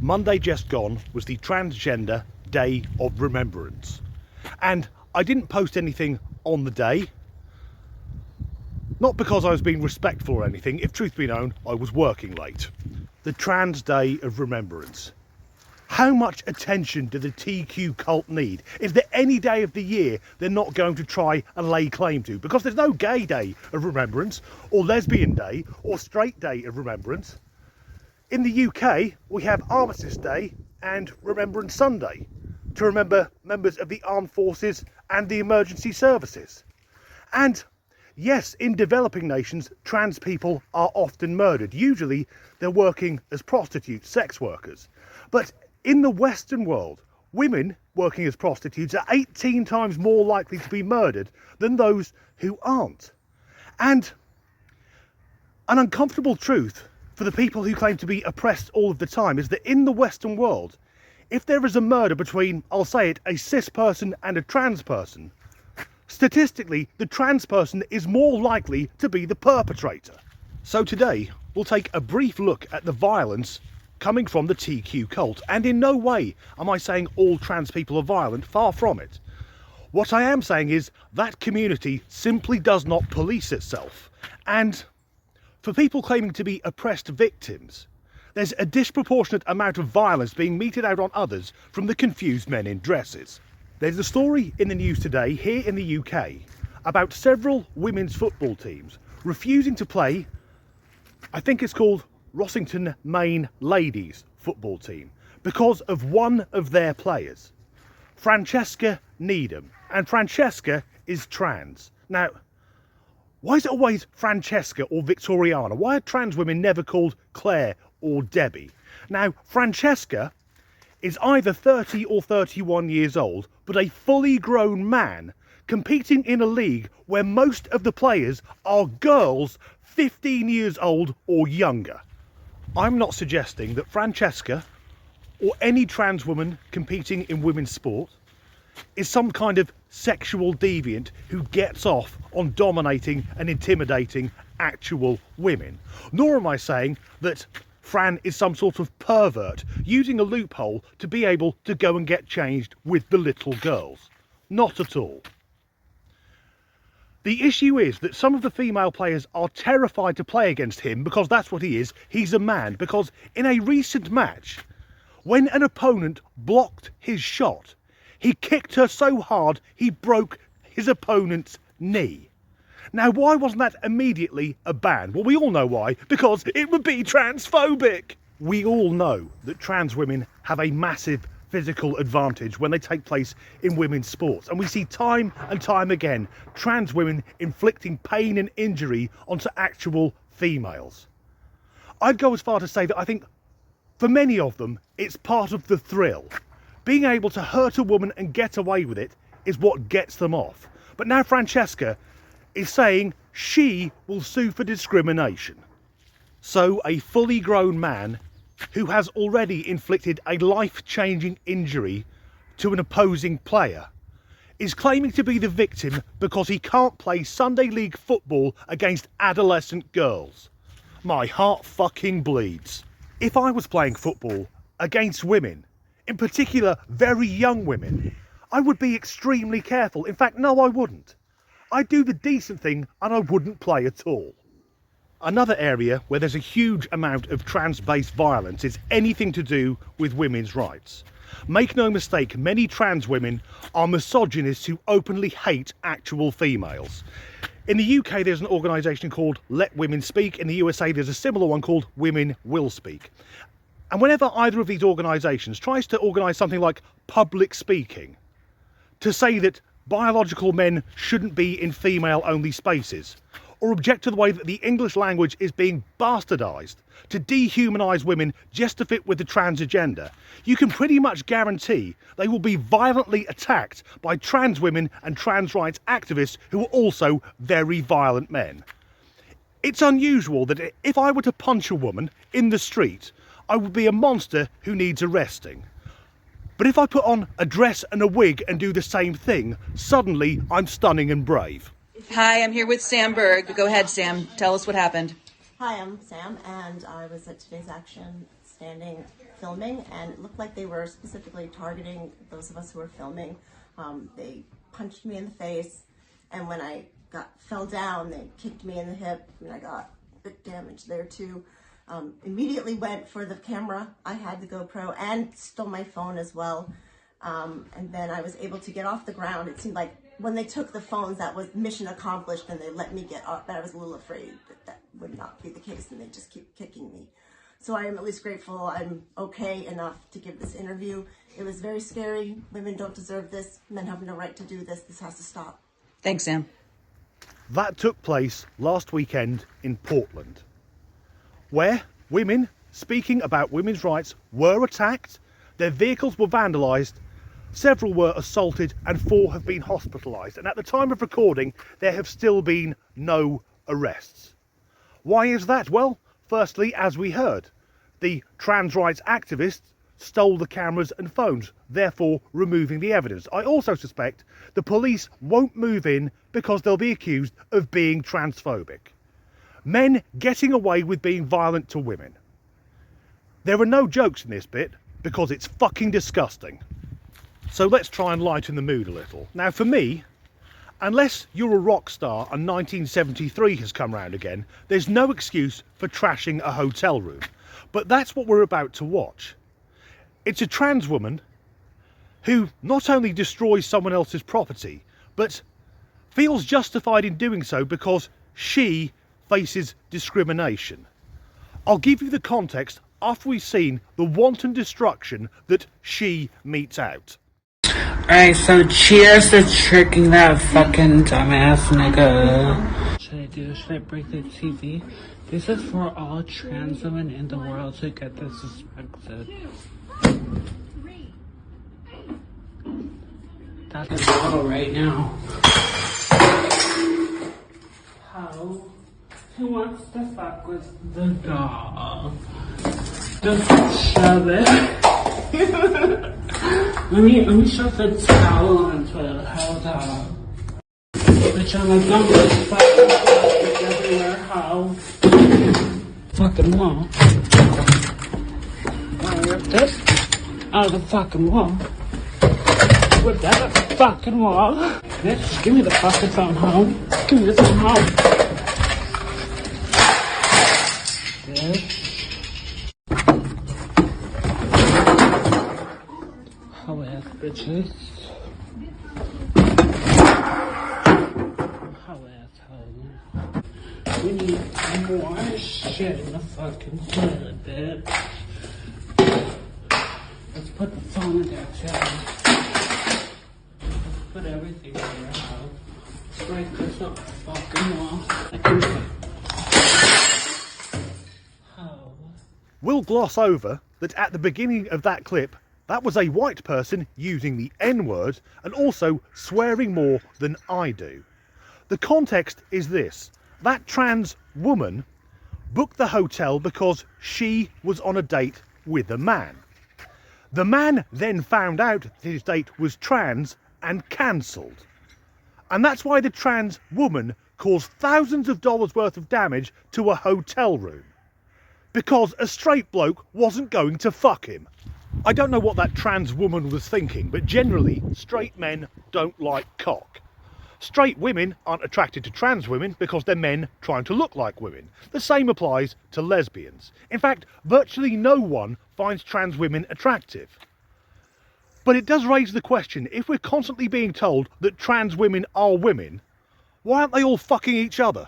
Monday just gone was the Transgender Day of Remembrance, and I didn't post anything on the day, not because I was being respectful or anything. If truth be known, I was working late. The Trans Day of Remembrance. How much attention do the TQ cult need? Is there any day of the year they're not going to try and lay claim to? Because there's no Gay Day of Remembrance, or Lesbian Day, or Straight Day of Remembrance. In the UK, we have Armistice Day and Remembrance Sunday to remember members of the armed forces and the emergency services. And yes, in developing nations, trans people are often murdered. Usually they're working as prostitutes, sex workers. But in the Western world, women working as prostitutes are 18 times more likely to be murdered than those who aren't. And an uncomfortable truth for the people who claim to be oppressed all of the time is that in the Western world, if there is a murder between, I'll say it, a cis person and a trans person, statistically, the trans person is more likely to be the perpetrator. So today, we'll take a brief look at the violence coming from the TQ cult, and in no way am I saying all trans people are violent, far from it. What I am saying is that community simply does not police itself, and for people claiming to be oppressed victims, there's a disproportionate amount of violence being meted out on others from the confused men in dresses. There's a story in the news today here in the UK about several women's football teams refusing to play, I think it's called Rossington Main Ladies football team, because of one of their players, Francesca Needham. And Francesca is trans. Now, why is it always Francesca or Victoriana? Why are trans women never called Claire or Debbie? Now, Francesca is either 30 or 31 years old, but a fully grown man competing in a league where most of the players are girls 15 years old or younger. I'm not suggesting that Francesca or any trans woman competing in women's sport is some kind of sexual deviant who gets off on dominating and intimidating actual women. Nor am I saying that Fran is some sort of pervert using a loophole to be able to go and get changed with the little girls. Not at all. The issue is that some of the female players are terrified to play against him because that's what he is. He's a man. Because in a recent match, when an opponent blocked his shot, he kicked her so hard he broke his opponent's knee. Now, why wasn't that immediately a ban? Well, we all know why. Because it would be transphobic. We all know that trans women have a massive physical advantage when they take place in women's sports, and we see time and time again trans women inflicting pain and injury onto actual females. I'd go as far to say that I think for many of them it's part of the thrill. Being able to hurt a woman and get away with it is what gets them off. But now Francesca is saying she will sue for discrimination. So a fully grown man who has already inflicted a life-changing injury to an opposing player is claiming to be the victim because he can't play Sunday League football against adolescent girls. My heart fucking bleeds. If I was playing football against women, in particular very young women, I would be extremely careful. In fact, no, I wouldn't. I'd do the decent thing and I wouldn't play at all. Another area where there's a huge amount of trans-based violence is anything to do with women's rights. Make no mistake, many trans women are misogynists who openly hate actual females. In the UK, there's an organisation called Let Women Speak. In the USA, there's a similar one called Women Will Speak. And whenever either of these organisations tries to organise something like public speaking, to say that biological men shouldn't be in female-only spaces, or object to the way that the English language is being bastardised to dehumanise women just to fit with the trans agenda, you can pretty much guarantee they will be violently attacked by trans women and trans rights activists who are also very violent men. It's unusual that if I were to punch a woman in the street, I would be a monster who needs arresting. But if I put on a dress and a wig and do the same thing, suddenly I'm stunning and brave. Hi, I'm here with Sam Berg. Go ahead, Sam. Tell us what happened. Hi, I'm Sam, and I was at today's action standing filming, and it looked like they were specifically targeting those of us who were filming. They punched me in the face, and when I fell down, they kicked me in the hip, and I got a bit damaged there too. Immediately went for the camera. I had the GoPro and stole my phone as well. And then I was able to get off the ground. It seemed like when they took the phones, that was mission accomplished, and they let me get off. But I was a little afraid that that would not be the case, and they just keep kicking me. So I am at least grateful I'm okay enough to give this interview. It was very scary. Women don't deserve this. Men have no right to do this. This has to stop. Thanks, Sam. That took place last weekend in Portland, where women speaking about women's rights were attacked, their vehicles were vandalised, several were assaulted, and 4 have been hospitalised. And at the time of recording, there have still been no arrests. Why is that? Well, firstly, as we heard, the trans rights activists stole the cameras and phones, therefore removing the evidence. I also suspect the police won't move in because they'll be accused of being transphobic. Men getting away with being violent to women. There are no jokes in this bit because it's fucking disgusting. So let's try and lighten the mood a little. Now for me, unless you're a rock star and 1973 has come round again, there's no excuse for trashing a hotel room. But that's what we're about to watch. It's a trans woman who not only destroys someone else's property, but feels justified in doing so because she faces discrimination. I'll give you the context after we've seen the wanton destruction that she metes out. Alright, so cheers to tricking that fucking dumbass nigga. Should I do? Should I break the TV? This is for all trans women in the world to get this suspected. That's a bottle right now. How? Who wants to fuck with the dog? Just shove it. Let me shove the towel onto it. Hold on. Bitch, I'm a gumbo. Fuck everywhere. How? Fucking wall. Wanna rip this out of the fucking wall? Rip that out of the fucking wall. Bitch, give me the fucking phone home. Give me the phone home. Bitch. How ass bitches. How asshole. We need more shit in the fucking toilet, bitch. Let's put the phone in there too. Put everything in there. Break this up fucking wall. I can. How? We'll gloss over that at the beginning of that clip, that was a white person using the N-word and also swearing more than I do. The context is this. That trans woman booked the hotel because she was on a date with a man. The man then found out that his date was trans and cancelled. And that's why the trans woman caused thousands of dollars worth of damage to a hotel room. Because a straight bloke wasn't going to fuck him. I don't know what that trans woman was thinking, but generally, straight men don't like cock. Straight women aren't attracted to trans women because they're men trying to look like women. The same applies to lesbians. In fact, virtually no one finds trans women attractive. But it does raise the question, if we're constantly being told that trans women are women, why aren't they all fucking each other?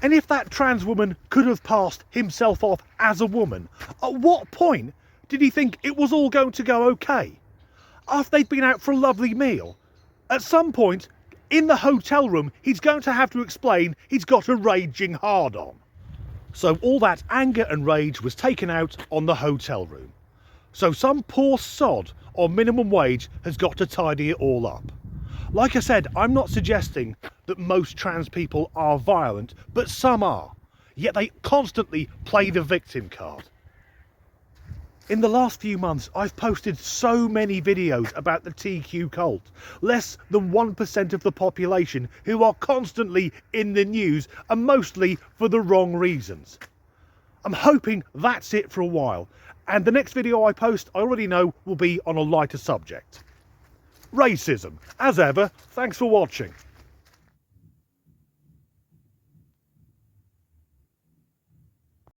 And if that trans woman could have passed himself off as a woman, at what point did he think it was all going to go okay? After they'd been out for a lovely meal, at some point in the hotel room, he's going to have to explain he's got a raging hard-on. So all that anger and rage was taken out on the hotel room. So some poor sod on minimum wage has got to tidy it all up. Like I said, I'm not suggesting that most trans people are violent, but some are. Yet they constantly play the victim card. In the last few months, I've posted so many videos about the TQ cult. Less than 1% of the population who are constantly in the news and mostly for the wrong reasons. I'm hoping that's it for a while, and the next video I post I already know will be on a lighter subject. Racism. As ever, thanks for watching.